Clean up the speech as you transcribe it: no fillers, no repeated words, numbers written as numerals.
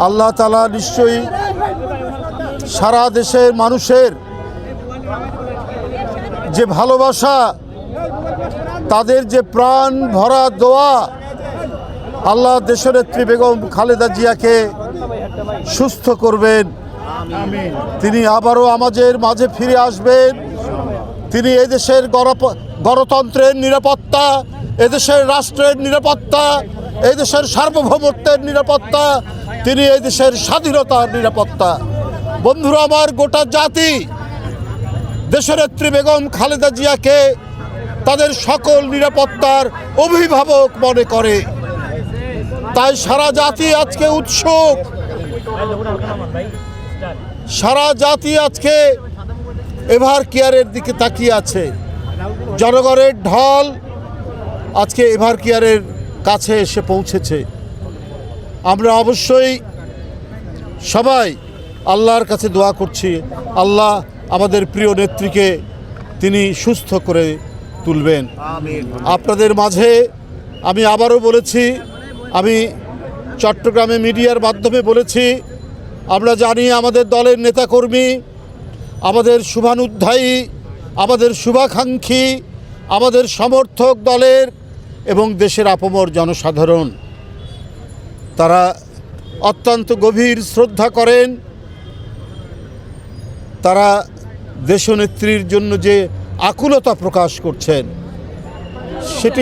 আল্লাহ তাআলা নিশ্চয়ই সারা দেশের মানুষের যে ভালোবাসা, তাদের যে প্রাণ ভরা দোয়া, আল্লাহ দেশনেত্রী বেগম খালেদা জিয়াকে সুস্থ করবেন। তিনি আবারও আমাদের মাঝে ফিরে আসবেন। তিনি এদেশের গণতন্ত্রের নিরাপত্তা, এদেশের রাষ্ট্রের নিরাপত্তা, এদেশের সার্বভৌমত্বের নিরাপত্তা, তিনি এদেশের স্বাধীনতার নিরাপত্তা। বন্ধুরা আমার, গোটা জাতি দেশনেত্রী বেগম খালেদা জিয়াকে তাদের সকল নিরাপত্তার অভিভাবক মনে করে। তাই সারা জাতি আজকে উৎসুক, সারা জাতি আজকে এভার কেয়ারের দিকে তাকিয়ে আছে। জনগণের ঢল আজকে এভার কেয়ারের কাছে এসে পৌঁছেছে। আমরা অবশ্যই সবাই আল্লাহর কাছে দোয়া করছি, আল্লাহ আমাদের প্রিয় নেত্রীকে তিনি সুস্থ করে তুলবেন। আপনাদের মাঝে আমি আবারও বলেছি, আমি চট্টগ্রামে মিডিয়ার মাধ্যমে বলেছি, আমরা জানি আমাদের দলের নেতাকর্মী, আমাদের শুভানুধ্যায়ী, আমাদের শুভাকাঙ্ক্ষী, আমাদের সমর্থক দলের এবং দেশের আপামর জনসাধারণ, তারা অত্যন্ত গভীর শ্রদ্ধা করেন। তারা দেশনেত্রীর জন্য যে আকুলতা প্রকাশ করছেন সেটি